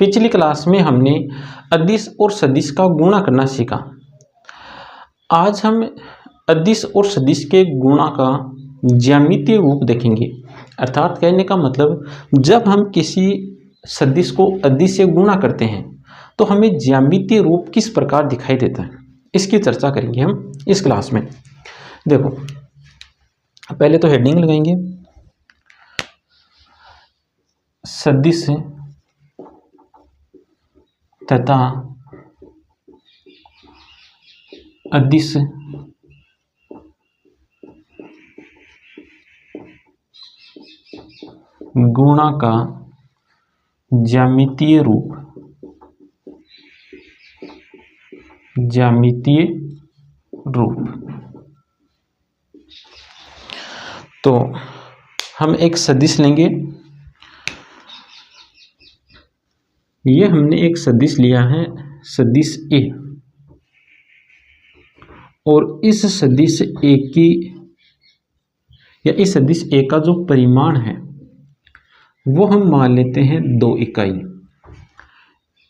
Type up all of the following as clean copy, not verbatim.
पिछली क्लास में हमने अदिश और सदिश का गुणा करना सीखा। आज हम अदिश और सदिश के गुणा का ज्यामितीय रूप देखेंगे। अर्थात कहने का मतलब, जब हम किसी सदिश को अदिश से गुणा करते हैं तो हमें ज्यामितीय रूप किस प्रकार दिखाई देता है, इसकी चर्चा करेंगे हम इस क्लास में। देखो, पहले तो हेडिंग लगाएंगे, सदिश तथा अदिश गुणा का ज्यामितीय रूप। तो हम एक सदिश लेंगे। ये हमने एक सदिश लिया है, सदिश ए, और इस सदिश ए की या इस सदिश ए का जो परिमाण है वो हम मान लेते हैं 2 इकाई,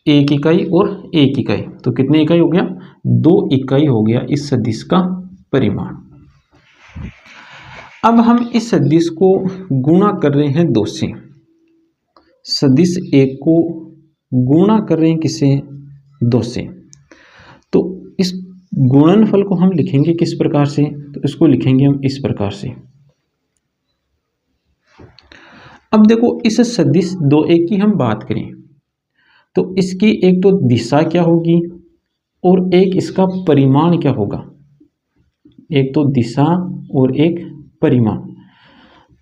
1 इकाई और 1 इकाई। तो कितने इकाई हो गया? 2 इकाई हो गया इस सदिश का परिमाण। अब हम इस सदिश को गुणा कर रहे हैं 2 से। सदिश ए को गुणा कर रहे हैं किससे? 2 से। तो इस गुणनफल को हम लिखेंगे किस प्रकार से? तो इसको लिखेंगे हम इस प्रकार से। अब देखो, इस सदिश 2a की हम बात करें तो इसकी एक तो दिशा क्या होगी और एक इसका परिमाण क्या होगा। एक तो दिशा और एक परिमाण।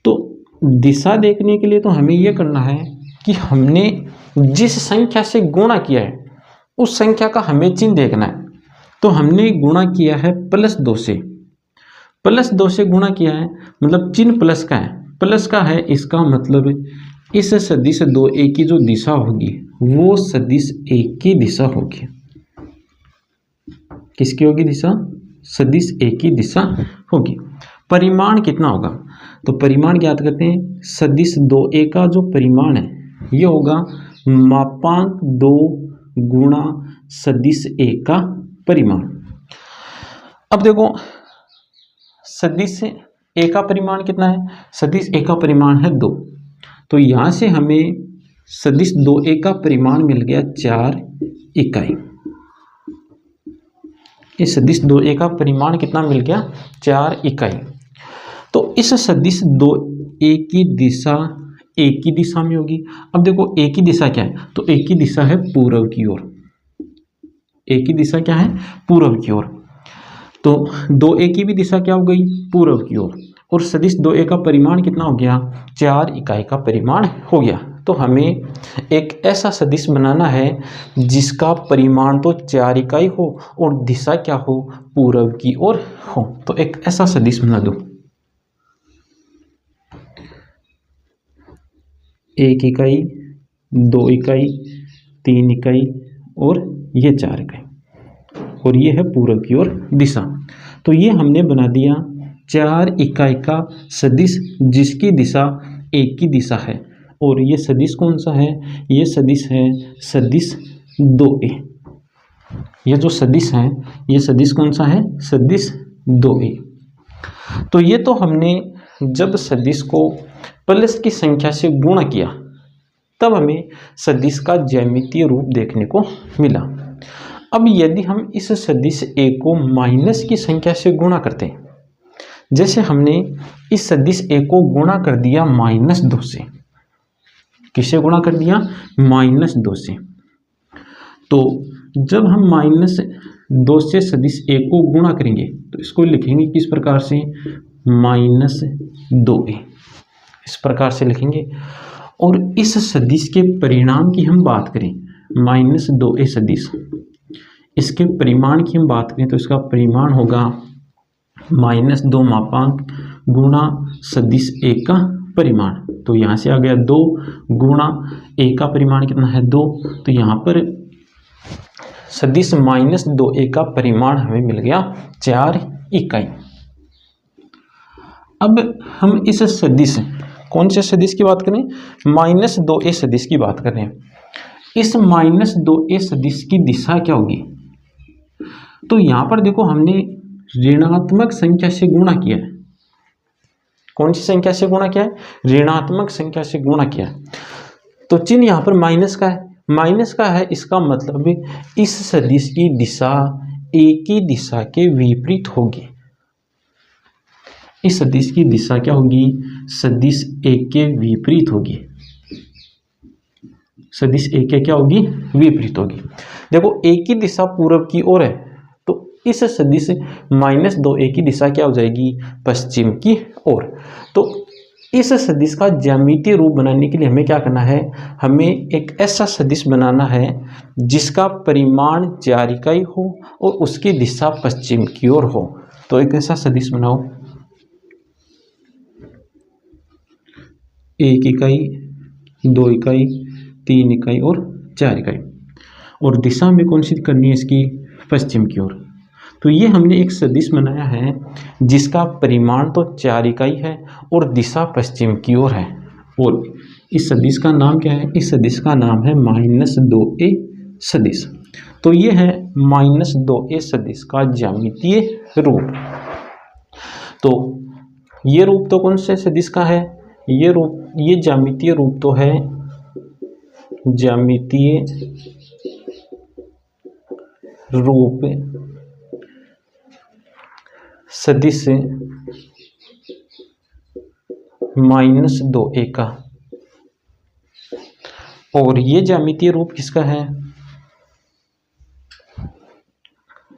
तो दिशा देखने के लिए तो हमें यह करना है कि हमने जिस संख्या से गुणा किया है उस संख्या का हमें चिन्ह देखना है। तो हमने गुणा किया है +2 से। +2 से गुणा किया है मतलब चिन्ह प्लस का है, प्लस का है, इसका मतलब इस सदिश 2a की जो दिशा होगी वो सदिश a की दिशा होगी। किसकी होगी दिशा? सदिश a की दिशा होगी। परिमाण कितना होगा? तो परिमाण ज्ञात करते हैं। सदिश 2a का जो परिमाण है ये होगा मापांक 2 गुणा सदिश a का परिमाण। अब देखो, सदिश a का परिमाण कितना है? सदिश a का परिमाण है 2। तो यहां से हमें सदिश 2a का परिमाण मिल गया 4 इकाई। इस सदिश 2a का परिमाण कितना मिल गया? 4 इकाई। तो इस सदिश 2a की दिशा एक की दिशा में होगी। अब देखो, एक की दिशा क्या है? तो एक की दिशा है पूर्व की ओर। एक की दिशा क्या है? पूर्व की ओर। तो 2a की भी दिशा क्या हो गई? पूर्व की ओर। और सदिश 2a का परिमाण कितना हो गया? 4 इकाई का परिमाण हो गया। तो हमें एक ऐसा सदिश बनाना है जिसका परिमाण तो 4 इकाई हो और दिशा क्या हो? पूर्व की ओर हो। तो एक ऐसा सदिश बना दो। 1 इकाई, 2 इकाई, 3 इकाई और ये 4 इकाई, और ये है पूर्व की ओर दिशा। तो ये हमने बना दिया 4 इकाई का सदिश जिसकी दिशा एक की दिशा है। और ये सदिश कौन सा है? ये सदिश है सदिश 2a। ये जो सदिश है ये सदिश कौन सा है? सदिश 2a। तो ये तो हमने जब सदिश को प्लस की संख्या से गुणा किया तब हमें सदिश का ज्यामितीय रूप देखने को मिला। अब यदि हम इस सदिश a को माइनस की संख्या से गुणा करते हैं, जैसे हमने इस सदिश a को गुणा कर दिया -2 से। किससे गुणा कर दिया? -2 से। तो जब हम -2 से सदिश a को गुणा करेंगे तो इसको लिखेंगे किस प्रकार से? -2a, इस प्रकार से लिखेंगे। और इस सदिश के परिणाम की हम बात करें, -2a सदिश, इसके परिमाण की हम बात करें तो इसका परिमाण होगा -2 मापांक गुणा सदिश a का परिमाण। तो यहाँ से आ गया 2 गुणा a का परिमाण कितना है? 2। तो यहाँ पर सदिश -2a का परिमाण हमें मिल गया 4 इकाई। अब हम इस सदिश, कौन से सदिश की बात करें? -2a सदिश की बात कर रहे हैं। इस -2a सदिश की दिशा क्या होगी? तो यहाँ पर देखो हमने ऋणात्मक संख्या से गुणा किया है। कौन सी संख्या से गुणा किया है? ऋणात्मक संख्या से गुणा किया है। तो चिन्ह यहाँ पर माइनस का है, माइनस का है, इसका मतलब इस सदिश की दिशा a की दिशा के विपरीत होगी। इस सदिश की दिशा क्या होगी? सदिश a के विपरीत होगी। सदिश a के क्या होगी? विपरीत होगी। देखो a की दिशा पूरब की ओर है, तो इस सदिश -2a की दिशा क्या हो जाएगी? पश्चिम की ओर। तो इस सदिश का ज्यामितीय रूप बनाने के लिए हमें क्या करना है? हमें एक ऐसा सदिश बनाना है जिसका परिमाण 4 इकाई हो और उसकी दिशा पश्चिम की ओर हो। तो एक ऐसा सदिश बनाओ, 1 इकाई, 2 इकाई, 3 इकाई और 4 इकाई, और दिशा में कौन सी करनी है इसकी? पश्चिम की ओर। तो ये हमने एक सदिश बनाया है जिसका परिमाण तो 4 इकाई है और दिशा पश्चिम की ओर है, और इस सदिश का नाम क्या है? इस सदिश का नाम है -2a सदिश। तो ये है -2a सदिश का ज्यामितीय रूप। तो ये रूप तो कौन से सदिश का है? ये ज्यामितीय रूप तो है ज्यामितीय रूप सदिश -2a का। और ये ज्यामितीय रूप किसका है?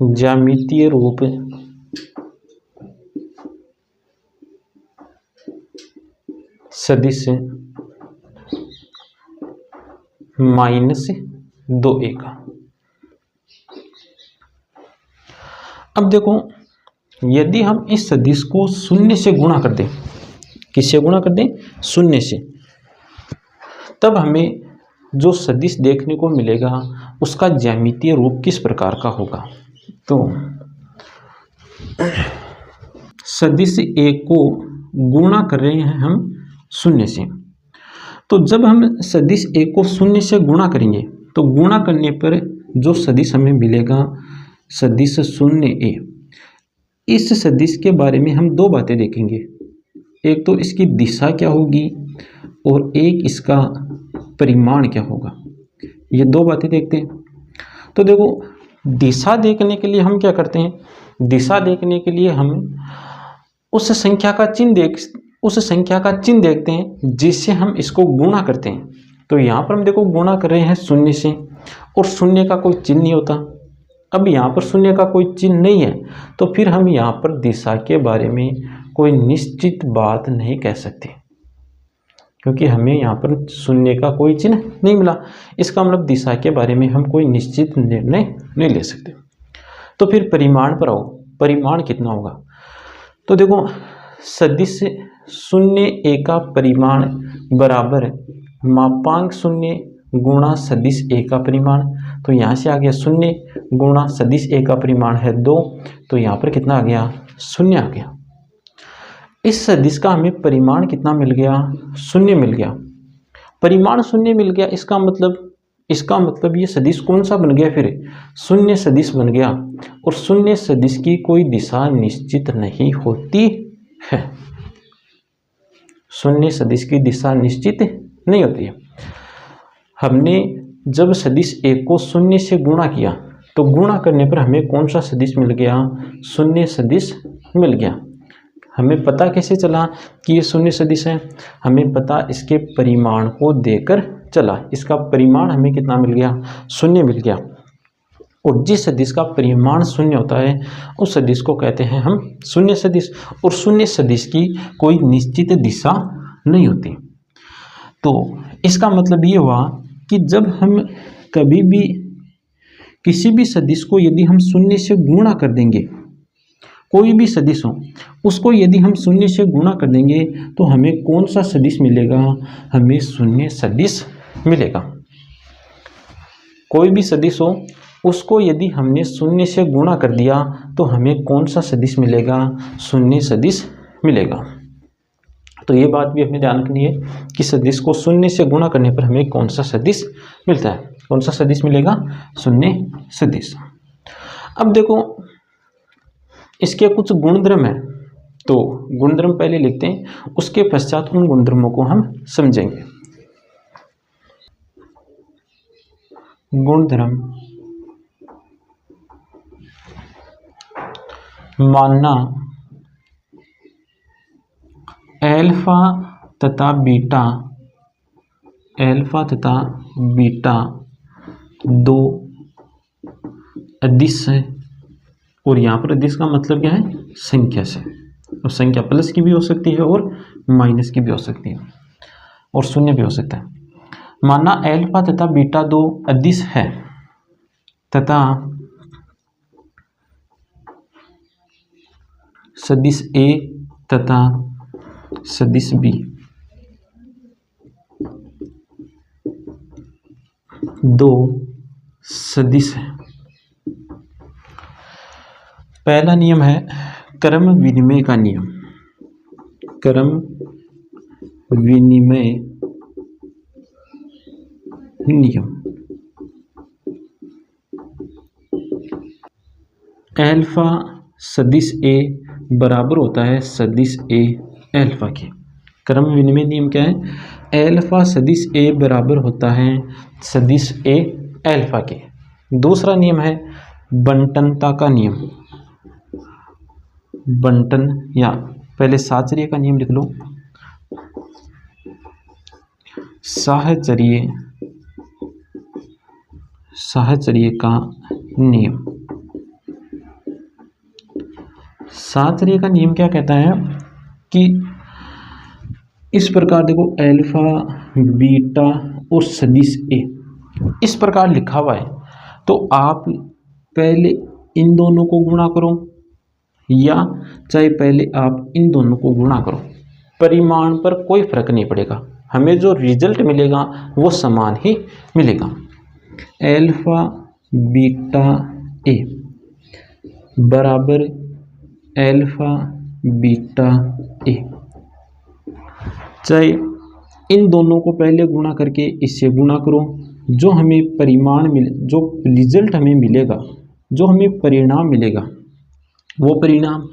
ज्यामितीय रूप सदिश -2a का। अब देखो, यदि हम इस सदिश को शून्य से गुणा कर दें, किससे गुणा कर दें? शून्य से, तब हमें जो सदिश देखने को मिलेगा उसका ज्यामितीय रूप किस प्रकार का होगा? तो सदिश a को गुणा कर रहे हैं हम शून्य से, तो जब हम सदिश a को शून्य से गुणा करेंगे तो गुणा करने पर जो सदिश हमें मिलेगा, सदिश 0a, इस सदिश के बारे में हम दो बातें देखेंगे। एक तो इसकी दिशा क्या होगी और एक इसका परिमाण क्या होगा। ये दो बातें देखते हैं। तो देखो, दिशा देखने के लिए हम क्या करते हैं? दिशा देखने के लिए हम उस संख्या का चिन्ह देखते हैं जिससे हम इसको गुणा करते हैं। तो यहाँ पर हम देखो गुणा कर रहे हैं शून्य से, और शून्य का कोई चिन्ह नहीं होता। अब यहाँ पर शून्य का कोई चिन्ह नहीं है, तो फिर हम यहाँ पर दिशा के बारे में कोई निश्चित बात नहीं कह सकते, क्योंकि हमें यहाँ पर शून्य का कोई चिन्ह नहीं मिला। इसका मतलब दिशा के बारे में हम कोई निश्चित निर्णय नहीं ले सकते। तो फिर परिमाण पर आओ, परिमाण कितना होगा? तो देखो, सदिश 0a का परिमाण बराबर मापांक 0 गुणा सदिश a का परिमाण। तो यहाँ से आ गया 0 गुणा सदिश a का परिमाण है 2, तो यहाँ पर कितना आ गया? 0 आ गया। इस सदिश का हमें परिमाण कितना मिल गया? 0 मिल गया। परिमाण 0 मिल गया, इसका मतलब ये सदिश कौन सा बन गया? फिर 0 सदिश बन गया, और 0 सदिश की कोई दिशा निश्चित नहीं होती है। 0 सदिश की दिशा निश्चित नहीं होती है। हमने जब सदिश a को 0 से गुणा किया, तो गुणा करने पर हमें कौन सा सदिश मिल गया? 0 सदिश मिल गया। हमें पता कैसे चला कि ये 0 सदिश है? हमें पता इसके परिमाण को देकर चला। इसका परिमाण हमें कितना मिल गया? 0 मिल गया। और जिस सदिश का परिमाण 0 होता है उस सदिश को कहते हैं हम 0 सदिश। और 0 सदिश की कोई निश्चित दिशा नहीं होती। तो इसका मतलब ये हुआ कि जब हम कभी भी किसी भी सदिश को यदि हम 0 से गुणा कर देंगे, कोई भी सदिश हो उसको यदि हम 0 से गुणा कर देंगे, तो हमें कौन सा सदिश मिलेगा? हमें 0 सदिश मिलेगा। कोई भी सदिश हो उसको यदि हमने 0 से गुणा कर दिया तो हमें कौन सा सदिश मिलेगा? 0 सदिश मिलेगा। तो ये बात भी हमें ध्यान रखनी है कि सदिश को 0 से गुणा करने पर हमें कौन सा सदिश मिलता है। कौन सा सदिश मिलेगा, शून्य सदिश। अब देखो इसके कुछ गुणधर्म है, तो गुणधर्म पहले लिखते हैं, उसके पश्चात उन गुणधर्मों को हम समझेंगे। गुणधर्म, मानना अल्फा तथा बीटा दो अदिश है, और यहाँ पर अदिश का मतलब क्या है, संख्या से, और संख्या प्लस की भी हो सकती है और माइनस की भी हो सकती है और शून्य भी हो सकता है। माना अल्फा तथा बीटा दो अदिश है तथा सदिश ए तथा सदिश बी दो सदिश है। पहला नियम है क्रम विनिमय का नियम। क्रम विनिमय नियम, अल्फा सदिश ए बराबर होता है सदिश ए अल्फा के। क्रम विनिमय नियम क्या है, अल्फा सदिश ए बराबर होता है सदिश ए अल्फा के। दूसरा नियम है बंटनता का नियम। बंटन, या पहले साहचर्य का नियम लिख लो, साहचर्य का नियम। साहचर्य का नियम क्या कहता है कि इस प्रकार देखो अल्फा बीटा और सदिश ए इस प्रकार लिखा हुआ है, तो आप पहले इन दोनों को गुणा करो या चाहे पहले आप इन दोनों को गुणा करो, परिमाण पर कोई फर्क नहीं पड़ेगा, हमें जो रिजल्ट मिलेगा वो समान ही मिलेगा। अल्फा बीटा ए बराबर अल्फा बीटा ए, चाहे इन दोनों को पहले गुणा करके इससे गुणा करो, जो हमें परिमाण मिले, जो रिजल्ट हमें मिलेगा, जो हमें परिणाम मिलेगा वो परिणाम,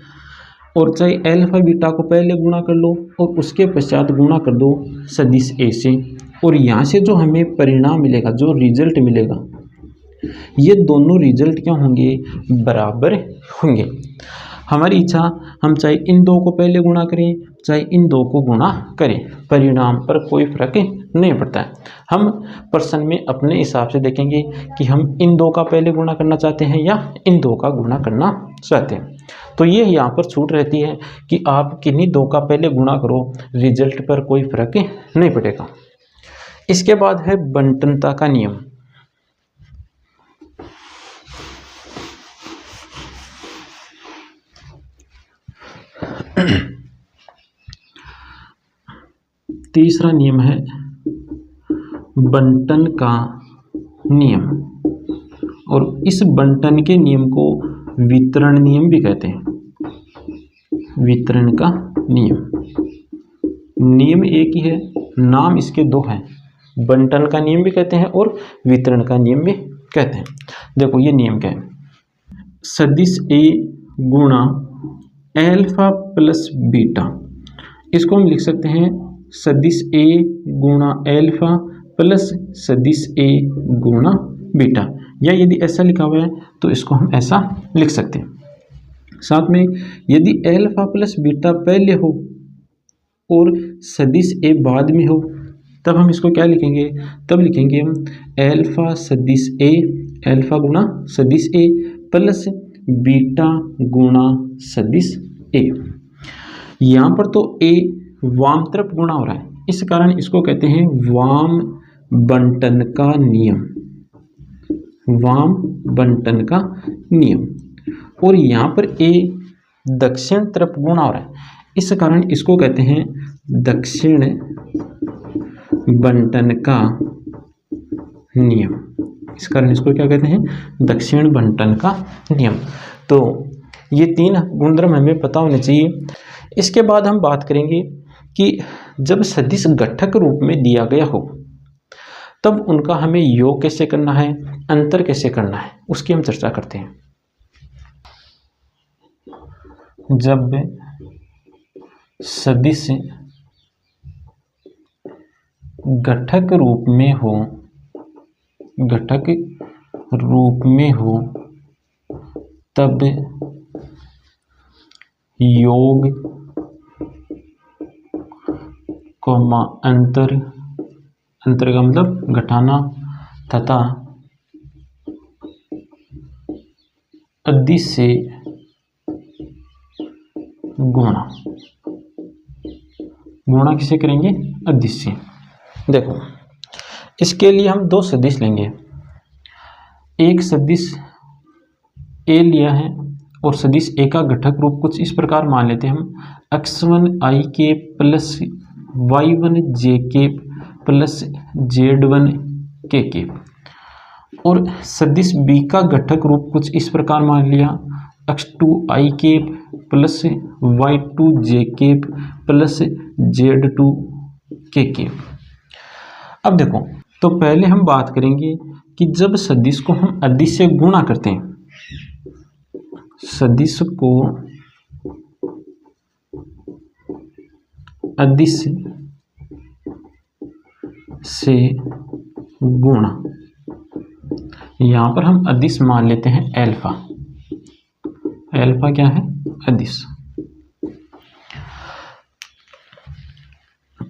और चाहे अल्फा बीटा को पहले गुणा कर लो और उसके पश्चात गुणा कर दो सदिश ए से, और यहाँ से जो हमें परिणाम मिलेगा, जो रिजल्ट मिलेगा, ये दोनों रिजल्ट क्या होंगे, बराबर होंगे। हमारी इच्छा, हम चाहे इन दो को पहले गुणा करें चाहे इन दो को गुणा करें, परिणाम पर कोई फर्क नहीं पड़ता है। हम प्रश्न में अपने हिसाब से देखेंगे कि हम इन दो का पहले गुणा करना चाहते हैं या इन दो का गुणा करना चाहते हैं। तो ये यहाँ पर छूट रहती है कि आप किन्हीं दो का पहले गुणा करो, रिजल्ट पर कोई फर्क नहीं पड़ेगा। इसके बाद है बंटनता का नियम। तीसरा नियम है बंटन का नियम, और इस बंटन के नियम को वितरण नियम भी कहते हैं। वितरण का नियम, नियम एक ही है, नाम इसके दो हैं, बंटन का नियम भी कहते हैं और वितरण का नियम भी कहते हैं। देखो ये नियम क्या है, सदिश ए गुणा अल्फा प्लस बीटा, इसको हम लिख सकते हैं सदिश ए गुणा अल्फा प्लस सदिश ए गुणा बीटा, या यदि ऐसा लिखा हुआ है तो इसको हम ऐसा लिख सकते हैं। साथ में यदि अल्फा प्लस बीटा पहले हो और सदिश ए बाद में हो, तब हम इसको क्या लिखेंगे, तब लिखेंगे हम अल्फा सदिश ए, अल्फा गुणा सदिश ए प्लस बीटा गुणा सदिश ए। यहाँ पर तो ए वाम तरफ गुणा हो रहा है, इस कारण इसको कहते हैं वाम बंटन का नियम। वाम बंटन का नियम, और यहाँ पर ए दक्षिण तरफ गुणा हो रहा है, इस कारण इसको कहते हैं दक्षिण बंटन का नियम। इस कारण इसको क्या कहते हैं, दक्षिण बंटन का नियम। तो ये तीन गुणधर्म हमें पता होने चाहिए। इसके बाद हम बात करेंगे कि जब सदिश घटक रूप में दिया गया हो तब उनका हमें योग कैसे करना है, अंतर कैसे करना है, उसकी हम चर्चा करते हैं। जब सदिश घटक रूप में हो, घटक रूप में हो, तब योग कॉमा अंतर, अंतर का मतलब घटाना, तथा अदिश से गुणा, गुणा किसे करेंगे, अदिश से। देखो इसके लिए हम दो सदिश लेंगे, एक सदिश ए लिया है और सदिश ए का घटक रूप कुछ इस प्रकार मान लेते हैं हम, x1 i के प्लस y1 j के प्लस z1 k के। और सदिश बी का घटक रूप कुछ इस प्रकार मान लिया, x2 i के प्लस y2 j के प्लस z2 k के। अब देखो, तो पहले हम बात करेंगे कि जब सदिश को हम अदिश से गुणा करते हैं, सदिश को अदिश से गुणा, यहां पर हम अदिश मान लेते हैं एल्फा, एल्फा क्या है, अदिश।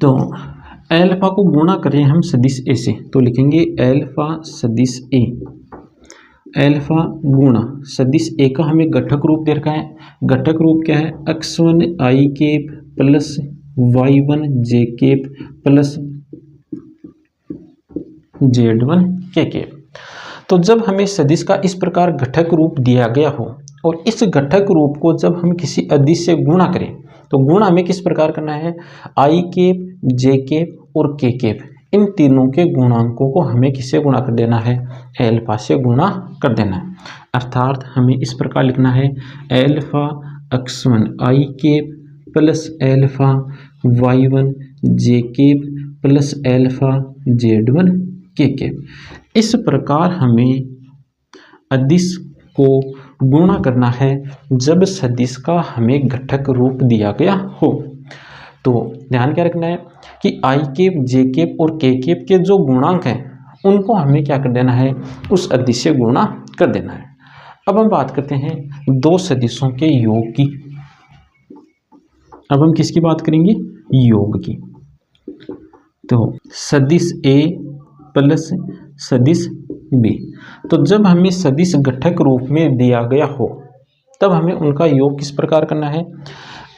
तो एल्फा को गुणा करें हम सदिश ए से, तो लिखेंगे एल्फा सदिश ए, एल्फा गुणा सदिश ए का हमें घटक रूप दे रखा है, घटक रूप क्या है, x1 i के प्लस y1 j के प्लस z1 k के। तो जब हमें सदिश का इस प्रकार घटक रूप दिया गया हो और इस घटक रूप को जब हम किसी अदिश से गुणा करें, तो गुणा हमें किस प्रकार करना है, i केप, j केप और k केप, इन तीनों के गुणांकों को हमें किससे गुणा कर देना है, एल्फा से गुणा कर देना है। अर्थात हमें इस प्रकार लिखना है alpha x1 i cap plus alpha y1 j cap plus alpha z1 k cap. इस प्रकार हमें अदिश को गुणा करना है जब सदिश का हमें घटक रूप दिया गया हो। तो ध्यान क्या रखना है कि आई केप, जे केप और के केप के जो गुणांक हैं उनको हमें क्या कर देना है, उस अदिश से गुणा कर देना है। अब हम बात करते हैं दो सदिशों के योग की। अब हम किसकी बात करेंगे, योग की। तो सदिश ए प्लस सदिश बी, तो जब हमें सदिश घटक रूप में दिया गया हो तब हमें उनका योग किस प्रकार करना है,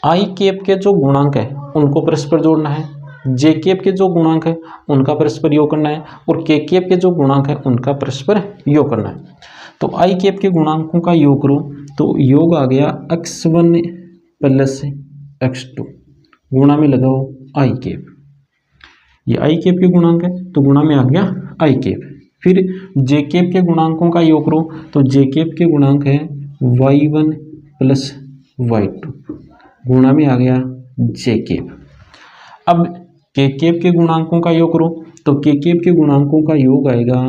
आई केप के जो गुणांक है उनको परस्पर जोड़ना है, जे केप के जो गुणांक है उनका परस्पर योग करना है और के केप के जो गुणांक है उनका परस्पर योग करना है। तो आई केप के गुणांकों का योग करो तो योग आ गया x1 प्लस x2, गुणा में लगाओ आई केप, ये आई केप के गुणांक है तो गुणा में आ गया आई केप। फिर जे केप के गुणांकों का योग करो तो जे केप के गुणांक है y1 प्लस y2, गुणा में आ गया जे केप। अब के केप के गुणांकों का योग करो तो के केप के गुणांकों का योग आएगा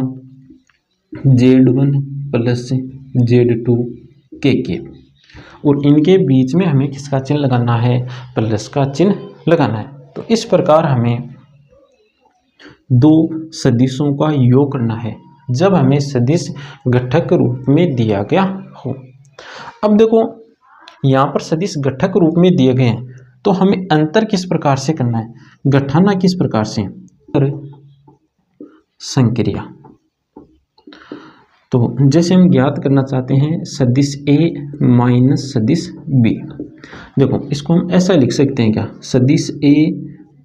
z1 plus z2 K cap, और इनके बीच में हमें किसका चिन्ह लगाना है, प्लस का चिन्ह लगाना है। तो इस प्रकार हमें दो सदिशों का योग करना है जब हमें सदिश घटक रूप में दिया गया हो। अब देखो यहाँ पर सदिश घटक रूप में दिए गए हैं तो हमें अंतर किस प्रकार से करना है, घटाना किस प्रकार से, संक्रिया। तो जैसे हम ज्ञात करना चाहते हैं सदिश ए माइनस सदिश बी, देखो इसको हम ऐसा लिख सकते हैं क्या, सदिश ए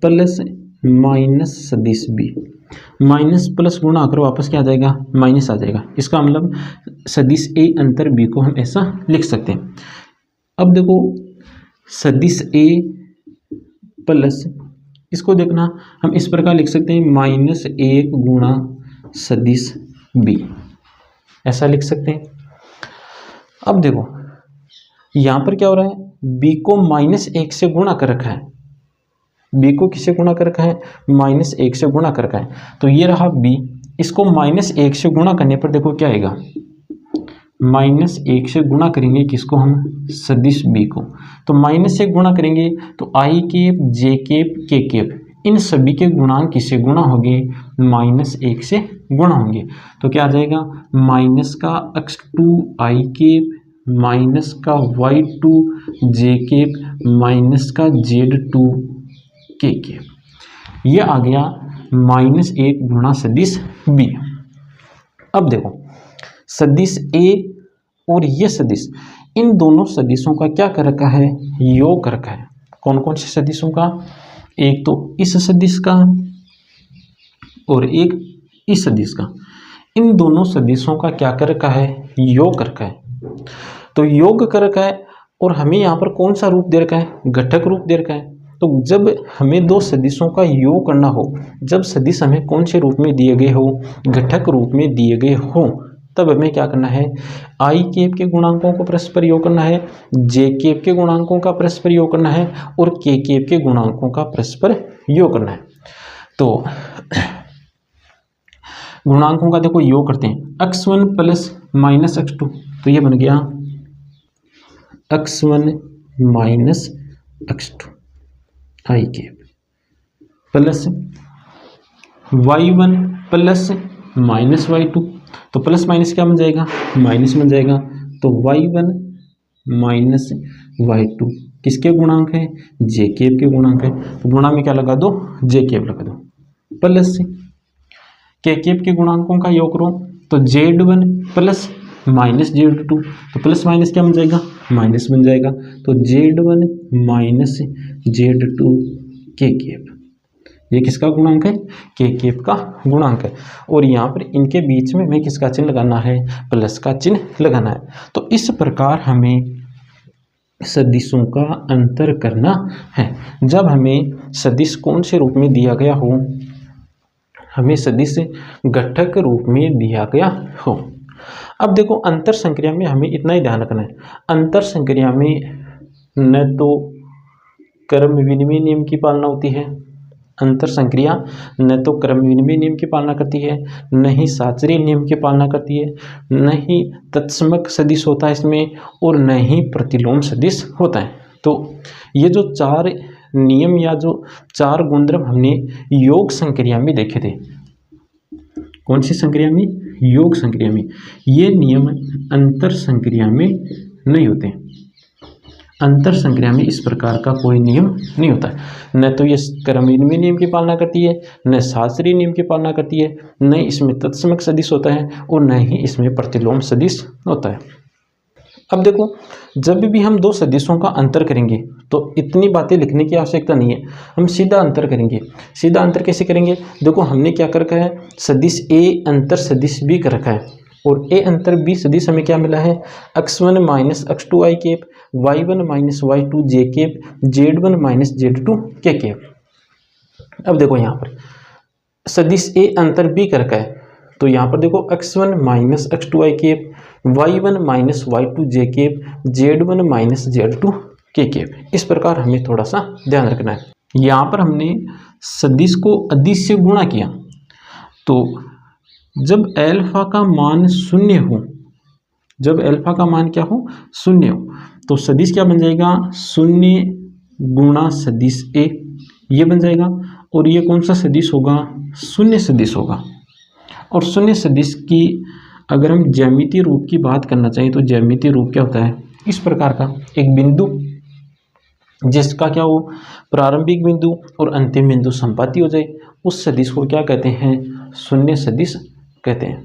प्लस माइनस सदिश बी, माइनस प्लस गुणा करो वापस क्या आ जाएगा, माइनस आ जाएगा। इसका मतलब सदिश ए अंतर बी को हम ऐसा लिख सकते हैं। अब देखो सदिश ए प्लस, इसको देखना हम इस प्रकार लिख सकते हैं -1 गुणा सदिश बी, ऐसा लिख सकते हैं। अब देखो यहाँ पर क्या हो रहा है, बी को -1 से गुणा कर रखा है, बी को किससे गुणा कर रखा है, -1 से गुणा कर रखा है। तो ये रहा बी इसको -1 से गुणा करने पर देखो क्या आएगा, -1 से गुणा करेंगे किसको हम, सदिश b को। तो माइनस से गुणा करेंगे तो i cap, j cap, k cap, इन सभी के गुणांक किससे गुणा होंगे, -1 से गुणा होंगे। तो क्या आ जाएगा, माइनस का x2 i केप माइनस का y2 j केप माइनस का z2 k केप। ये आ गया -1 गुणा सदिश b। अब देखो सदिश a और ये सदिश, इन दोनों सदिशों का क्या कर रखा है, योग कर रखा है। कौन कौन से सदिशों का, एक तो इस सदिश का और एक इस सदिश का, इन दोनों सदिशों का क्या कर रखा है, योग कर रखा है। तो योग कर रखा है और हमें यहाँ पर कौन सा रूप दे रखा है, घटक रूप दे रखा है। तो जब हमें दो सदिशों का योग करना हो, जब सदिश हमें कौन से रूप में दिए गए हो, घटक रूप में दिए गए हो, तब हमें क्या करना है, आई केप के गुणांकों को परस्पर योग करना है, जे केप के गुणांकों का परस्पर योग करना है और के केप के गुणांकों का परस्पर योग करना है। तो गुणांकों का देखो योग करते हैं, x1 प्लस माइनस x2, तो ये बन गया x1 minus x2 I cap plus y1 plus minus y2, तो प्लस माइनस क्या बन जाएगा, माइनस बन जाएगा। तो y1 माइनस y2 किसके गुणांक है, जे केप के गुणांक है। तो गुणा में क्या लगा दो, जे केप लगा दो, प्लस के केप के गुणांकों का योग करो, तो z1 प्लस माइनस z2, तो प्लस माइनस क्या बन जाएगा, माइनस बन जाएगा। तो z1 minus z2 K cap, ये किसका गुणांक है, के केप का गुणांक है। और यहाँ पर इनके बीच में हमें किसका चिन्ह लगाना है, प्लस का चिन्ह लगाना है। तो इस प्रकार हमें सदिशों का अंतर करना है। जब हमें सदिश कौन से रूप में दिया गया हो, हमें सदिश घटक रूप में दिया गया हो। अब देखो अंतर संक्रिया में हमें इतना ही ध्यान रखना है, अंतर संक्रिया में न तो क्रम विनिमय नियम की पालना होती है, अंतर संक्रिया न तो क्रम विनिमय नियम की पालना करती है, न ही साचरीय नियम की पालना करती है, न ही तत्समक सदिश होता है इसमें, और न ही प्रतिलोम सदिश होता है। तो ये जो चार नियम या जो चार गुणधर्म हमने योग संक्रिया में देखे थे, कौन सी संक्रिया में, योग संक्रिया में, ये नियम अंतर संक्रिया में नहीं होते। अंतर संक्रिया में इस प्रकार का कोई नियम नहीं होता है, न तो ये क्रम विनिमय नियम की पालना करती है, न शास्त्रीय नियम की पालना करती है, न इसमें तत्समक सदिश होता है और न ही इसमें प्रतिलोम सदिश होता है। अब देखो जब भी हम दो सदिशों का अंतर करेंगे तो इतनी बातें लिखने की आवश्यकता नहीं है, हम सीधा अंतर करेंगे। सीधा अंतर कैसे करेंगे, देखो हमने क्या कर रखा है, सदिश ए अंतर सदिश बी कर रखा है, और ए अंतर बी सदिश हमें क्या मिला है, x1 minus x2 I cap, y1 minus y2 J cap, z1 minus z2 K cap. अब देखो यहाँ पर सदिश ए अंतर बी कर रखा है, तो यहाँ पर देखो x1 minus x2 I cap, y1 minus y2 J cap, z1 minus z2 K cap. इस प्रकार हमें थोड़ा सा ध्यान रखना है। यहाँ पर हमने सदिश को अदिश से गुणा किया, तो जब एल्फा का मान शून्य हो, जब एल्फा का मान क्या हो, शून्य हो, तो सदिश क्या बन जाएगा, शून्य गुणा सदिश ए, ये बन जाएगा। और ये कौन सा सदिश होगा, शून्य सदिश होगा। और शून्य सदिश की अगर हम ज्यामितीय रूप की बात करना चाहिए तो ज्यामितीय रूप क्या होता है, इस प्रकार का एक बिंदु जिसका क्या हो, प्रारंभिक बिंदु और अंतिम बिंदु संपाती हो जाए, उस सदिश को क्या कहते हैं, शून्य सदिश कहते हैं।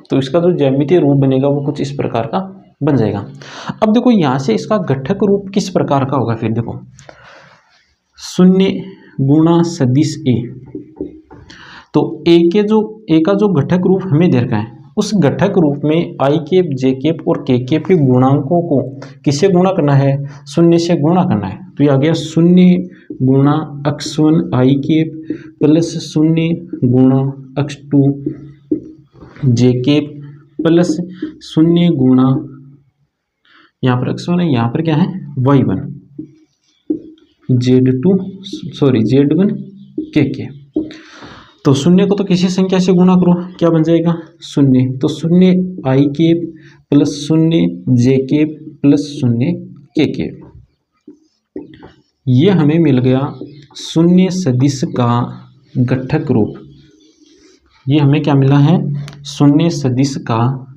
तो इसका जो ज्यामितीय रूप बनेगा वो कुछ इस प्रकार का बन जाएगा। अब देखो यहाँ से इसका घटक रूप किस प्रकार का होगा, फिर देखो शून्य गुणा सदिश ए, तो ए का जो घटक रूप हमें दे रखा है, उस घटक रूप में आई केप, जे केप और के केप के गुणांकों को किससे गुणा करना है, शून्य से गुणा करना है। तो ये आ गया शून्य गुणा x1 आई केप प्लस शून्य गुणा x2 जे केप प्लस शून्य गुणा, यहाँ पर x1 है, यहाँ पर क्या है y1 z1 के केप। तो शून्य को तो किसी संख्या से गुणा करो, क्या बन जाएगा शून्य। तो शून्य आई केप प्लस शून्य जे केप प्लस शून्य के केप, ये हमें मिल गया शून्य सदिश का घटक रूप। ये हमें क्या मिला है, शून्य सदिश का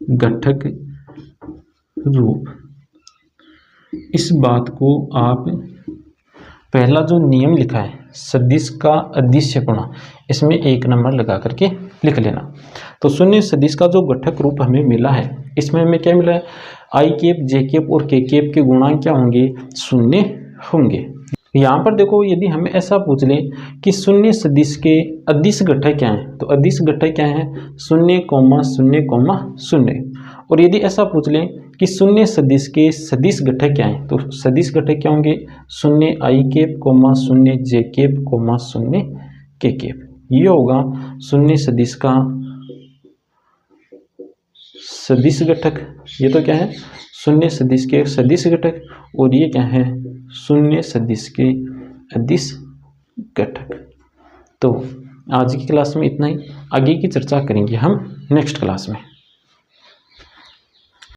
घटक रूप। इस बात को आप पहला जो नियम लिखा है सदिश का अदिश्य गुणा, इसमें 1 नंबर लगा करके लिख लेना। तो शून्य सदिश का जो घटक रूप हमें मिला है, इसमें हमें क्या मिला है, आई केप जे केप और के केप के गुणांक क्या होंगे, शून्य होंगे। यहाँ पर देखो, यदि हमें ऐसा पूछ ले कि शून्य सदिश के अदिश घटक क्या है, तो अदिश घटक क्या है, 0,0,0। और यदि ऐसा पूछ लें कि शून्य सदिश के सदिश घटक क्या है, तो सदिश घटक क्या होंगे, 0 आई केप, 0 जे केप, 0 के केप। ये होगा शून्य सदिश का सदिश घटक। ये तो क्या है, शून्य सदिश के सदिश घटक, और ये क्या है, शून्य सदिश के अदिश घटक। तो आज की क्लास में इतना ही, आगे की चर्चा करेंगे हम नेक्स्ट क्लास में।